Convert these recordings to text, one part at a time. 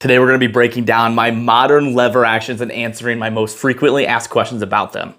Today we're going to be breaking down my modern lever actions and answering my most frequently asked questions about them.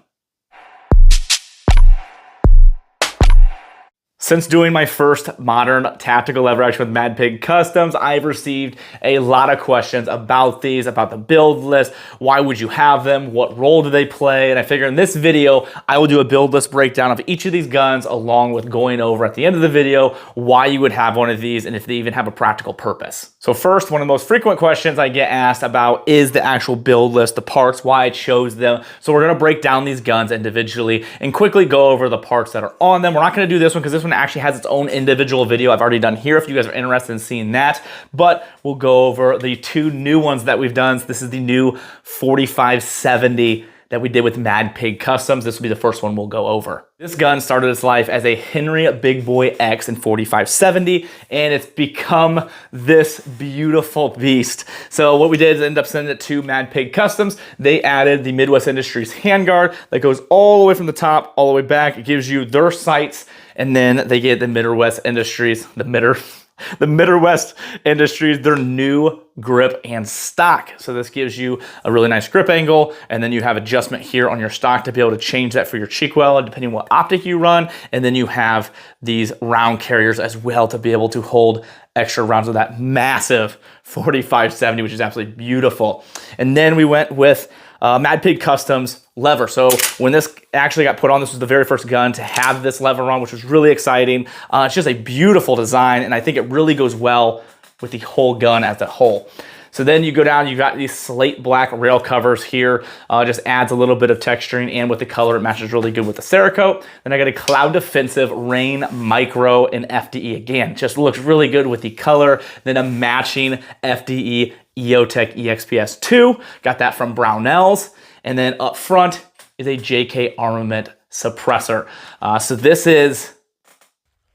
Since doing my first modern tactical lever action with MadPig Customs, I've received a lot of questions about these, about the build list. Why would you have them? What role do they play? And I figure in this video, I will do a build list breakdown of each of these guns, along with going over at the end of the video why you would have one of these and if they even have a practical purpose. So first, one of the most frequent questions I get asked about is the actual build list, the parts, why I chose them. So we're gonna break down these guns individually and quickly go over the parts that are on them. We're not gonna do this one because this one actually has its own individual video I've already done here if you guys are interested in seeing that, but we'll go over the two new ones that we've done. This is the new 4570 that we did with MadPig Customs. This will be the first one we'll go over. This gun started its life as a Henry Big Boy X in 4570, and it's become this beautiful beast. So what we did is end up sending it to MadPig Customs. They added the Midwest Industries handguard that goes all the way from the top, all the way back. It gives you their sights, and then they get the Midwest Industries, the Midwest Industries, their new grip and stock. So this gives you a really nice grip angle, and then you have adjustment here on your stock to be able to change that for your cheek well, depending on what optic you run. And then you have these round carriers as well to be able to hold extra rounds of that massive 4570, which is absolutely beautiful. And then we went with MadPig Customs lever. So when this actually got put on, this was the very first gun to have this lever on, which was really exciting. It's just a beautiful design, and I think it really goes well with the whole gun as a whole. So then you go down, you've got these slate black rail covers here. Just adds a little bit of texturing, and with the color, it matches really good with the Cerakote. Then I got a Cloud Defensive Rain Micro in FDE. Again, just looks really good with the color. Then a matching FDE EOTech EXPS 2. Got that from Brownells. And then up front is a JK Armament suppressor. So this is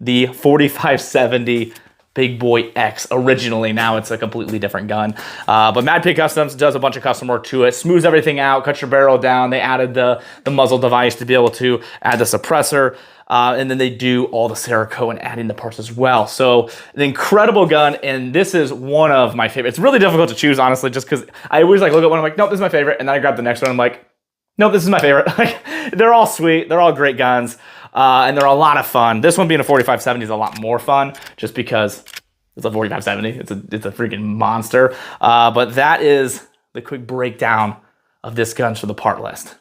the 4570 Big Boy X originally. Now it's a completely different gun. But MadPig Customs does a bunch of custom work to it, smooths everything out, cuts your barrel down. They added the muzzle device to be able to add the suppressor. And then they do all the Cerakote and adding the parts as well. So an incredible gun, and this is one of my favorites. It's really difficult to choose, honestly, just because I always look at one, I'm like, nope, this is my favorite. And then I grab the next one, I'm like, nope, this is my favorite. They're all sweet, they're all great guns, and they're a lot of fun. This one being a 4570 is a lot more fun, just because it's a 4570. It's a freaking monster. But that is the quick breakdown of this gun for the part list.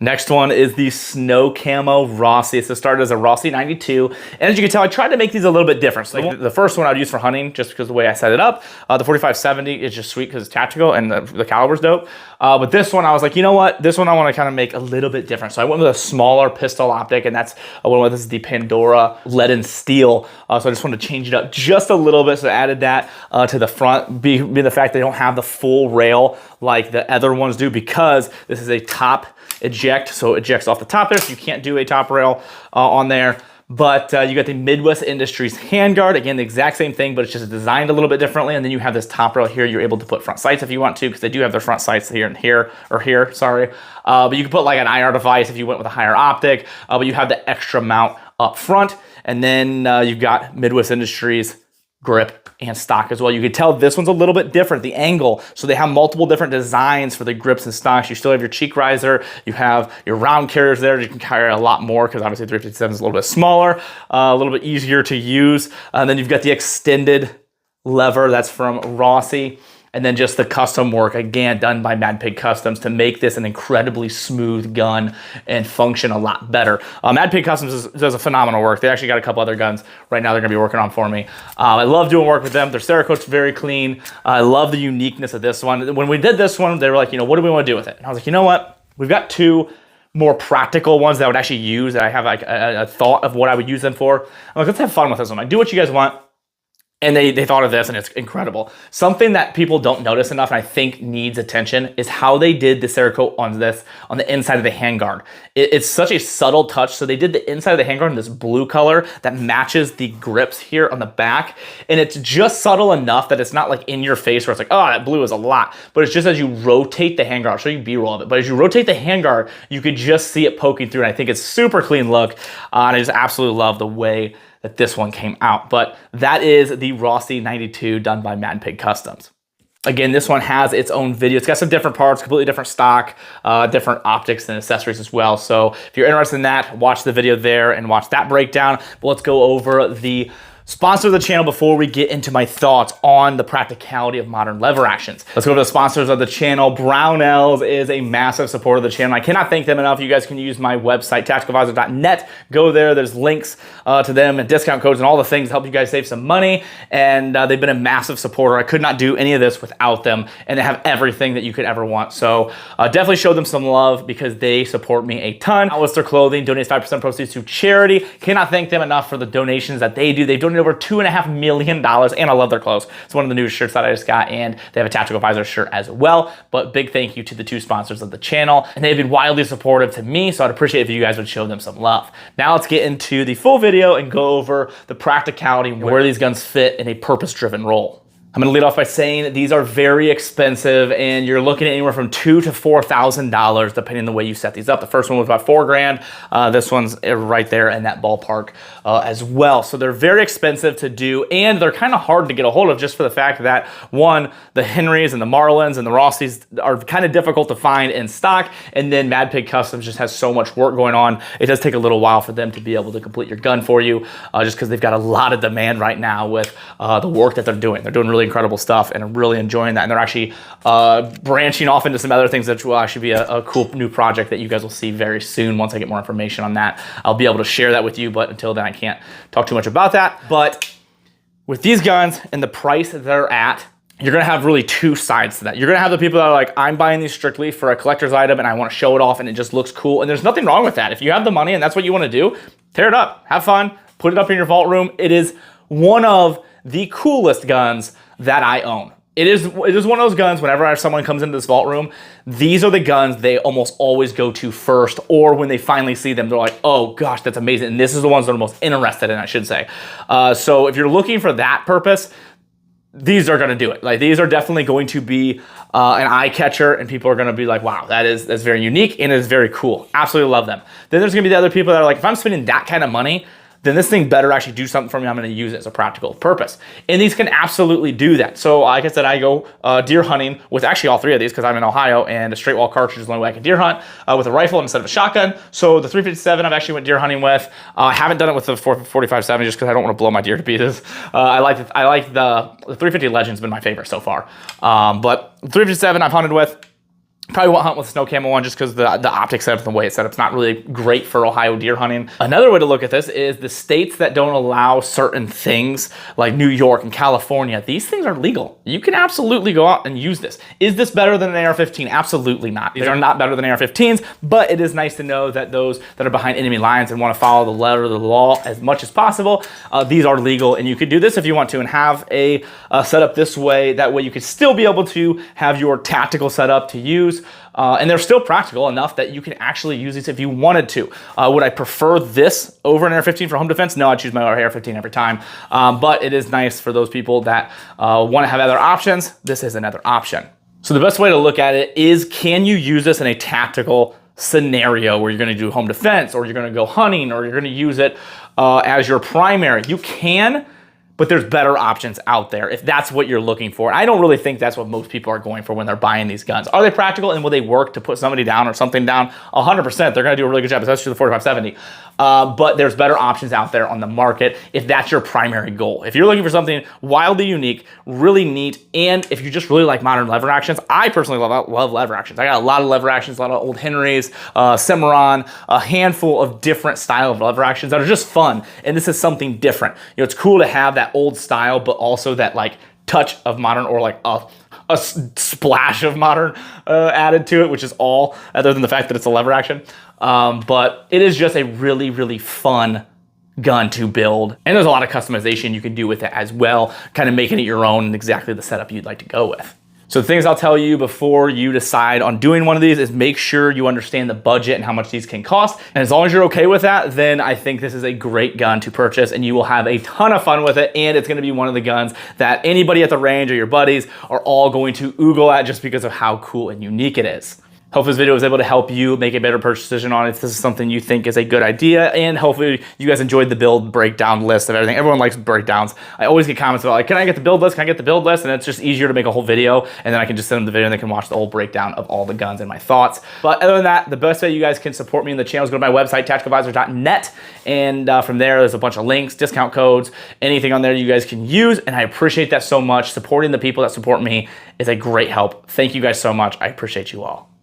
Next one is the Snow Camo Rossy. So it started as a Rossy 92. And as you can tell, I tried to make these a little bit different. So like the first one I'd use for hunting, just because of the way I set it up. The 4570 is just sweet because it's tactical and the caliber's dope. But this one, I was like, you know what? This one I want to kind of make a little bit different. So I went with a smaller pistol optic, and that's one with. This is the Pandora Lead and Steel. So I just wanted to change it up just a little bit. So I added that to the front, being the fact they don't have the full rail like the other ones do, because this is a top eject, so it ejects off the top there, so you can't do a top rail on there. But you got the Midwest Industries handguard, again the exact same thing, but it's just designed a little bit differently. And then you have this top rail here. You're able to put front sights if you want to, because they do have their front sights here and here, or here, sorry. But you can put like an IR device if you went with a higher optic, but you have the extra mount up front. And then you've got Midwest Industries grip and stock as well. You can tell this one's a little bit different, the angle. So they have multiple different designs for the grips and stocks. You still have your cheek riser, you have your round carriers there. You can carry a lot more because obviously 357 is a little bit smaller, a little bit easier to use. And then you've got the extended lever that's from Rossy. And then just the custom work, again, done by MadPig Customs to make this an incredibly smooth gun and function a lot better. MadPig Customs does a phenomenal work. They actually got a couple other guns right now they're gonna be working on for me. I love doing work with them. Their Cerakote's very clean. I love the uniqueness of this one. When we did this one, they were like, you know, what do we wanna do with it? And I was like, you know what? We've got two more practical ones that I would actually use, that I have like a thought of what I would use them for. I'm like, let's have fun with this one. Like, do what you guys want. And they thought of this, and it's incredible. Something that people don't notice enough, and I think needs attention, is how they did the Cerakote on this, on the inside of the handguard. It's such a subtle touch. So they did the inside of the handguard in this blue color that matches the grips here on the back. And it's just subtle enough that it's not like in your face where it's like, oh, that blue is a lot. But it's just as you rotate the handguard, I'll show you B-roll of it, but as you rotate the handguard, you could just see it poking through. And I think it's super clean look. And I just absolutely love the way that this one came out. But that is the Rossy 92 done by MadPig Customs. Again, this one has its own video. It's got some different parts, completely different stock, different optics and accessories as well. So if you're interested in that, watch the video there and watch that breakdown. But let's go over the sponsor of the channel before we get into my thoughts on the practicality of modern lever actions. Let's go over the sponsors of the channel. Brownells is a massive supporter of the channel. I cannot thank them enough. You guys can use my website, tacticalvisor.net. Go there. There's links to them and discount codes and all the things to help you guys save some money. And they've been a massive supporter. I could not do any of this without them. And they have everything that you could ever want. So definitely show them some love because they support me a ton. Hollister Clothing donates 5% proceeds to charity. Cannot thank them enough for the donations that they do. They've donated over $2.5 million, and I love their clothes. It's one of the newest shirts that I just got, and they have a Tactical Visor shirt as well. But big thank you to the two sponsors of the channel, and they've been wildly supportive to me, so I'd appreciate if you guys would show them some love. Now let's get into the full video and go over the practicality, where these guns fit in a purpose-driven role. I'm gonna lead off by saying that these are very expensive and you're looking at anywhere from $2,000 to $4,000 depending on the way you set these up. The first one was about $4,000. This one's right there in that ballpark as well. So they're very expensive to do and they're kind of hard to get a hold of just for the fact that one, the Henrys and the Marlins and the Rossys are kind of difficult to find in stock, and then Mad Pig Customs just has so much work going on. It does take a little while for them to be able to complete your gun for you just because they've got a lot of demand right now with the work that they're doing. They're doing really incredible stuff and I'm really enjoying that, and they're actually branching off into some other things that will actually be a cool new project that you guys will see very soon. Once I get more information on that, I'll be able to share that with you, but until then I can't talk too much about that. But with these guns and the price that they're at, you're gonna have really two sides to that. You're gonna have the people that are like, I'm buying these strictly for a collector's item and I wanna show it off and it just looks cool, and there's nothing wrong with that. If you have the money and that's what you wanna do, tear it up, have fun, put it up in your vault room. It is one of the coolest guns that I own. It is one of those guns, whenever someone comes into this vault room, these are the guns they almost always go to first, or when they finally see them, they're like, oh gosh, that's amazing. And this is the ones they're most interested in, I should say. So if you're looking for that purpose, these are gonna do it. Like, these are definitely going to be an eye catcher, and people are gonna be like, wow, that's very unique and it is very cool. Absolutely love them. Then there's gonna be the other people that are like, if I'm spending that kind of money, then this thing better actually do something for me. I'm gonna use it as a practical purpose. And these can absolutely do that. So like I said, I go deer hunting with actually all three of these because I'm in Ohio and a straight wall cartridge is the only way I can deer hunt with a rifle instead of a shotgun. So the 357 I've actually went deer hunting with. I haven't done it with the 45-7 just because I don't want to blow my deer to pieces. I like the 350 Legend's been my favorite so far. But 357 I've hunted with. Probably won't hunt with the snow camo one just because the optics setup and the way it's set up is not really great for Ohio deer hunting. Another way to look at this is the states that don't allow certain things like New York and California, these things are legal. You can absolutely go out and use this. Is this better than an AR-15? Absolutely not. These are not better than AR-15s, but it is nice to know that those that are behind enemy lines and want to follow the letter of the law as much as possible, these are legal, and you could do this if you want to and have a setup this way. That way you could still be able to have your tactical setup to use. And they're still practical enough that you can actually use these if you wanted to. Would I prefer this over an AR-15 for home defense? No, I'd choose my AR-15 every time. But it is nice for those people that want to have other options. This is another option. So the best way to look at it is, can you use this in a tactical scenario where you're going to do home defense, or you're going to go hunting, or you're going to use it as your primary? You can, but there's better options out there if that's what you're looking for. I don't really think that's what most people are going for when they're buying these guns. Are they practical and will they work to put somebody down or something down? 100%. They're gonna do a really good job, especially the 45-70. But there's better options out there on the market if that's your primary goal. If you're looking for something wildly unique, really neat, and if you just really like modern lever actions, I personally love lever actions. I got a lot of lever actions, a lot of old Henrys, Cimarron, a handful of different style of lever actions that are just fun. And this is something different. You know, it's cool to have that old style, but also that like touch of modern, or like a splash of modern added to it, which is all, other than the fact that it's a lever action. But it is just a really, really fun gun to build. And there's a lot of customization you can do with it as well, kind of making it your own and exactly the setup you'd like to go with. So the things I'll tell you before you decide on doing one of these is make sure you understand the budget and how much these can cost. And as long as you're okay with that, then I think this is a great gun to purchase and you will have a ton of fun with it. And it's gonna be one of the guns that anybody at the range or your buddies are all going to oogle at just because of how cool and unique it is. Hopefully this video was able to help you make a better purchase decision on it if this is something you think is a good idea, and hopefully you guys enjoyed the build breakdown list of everything. Everyone likes breakdowns. I always get comments about like, can I get the build list? Can I get the build list? And it's just easier to make a whole video, and then I can just send them the video and they can watch the whole breakdown of all the guns and my thoughts. But other than that, the best way you guys can support me in the channel is go to my website, tacticaladvisor.net, and from there's a bunch of links, discount codes, anything on there you guys can use, and I appreciate that so much. Supporting the people that support me is a great help. Thank you guys so much. I appreciate you all.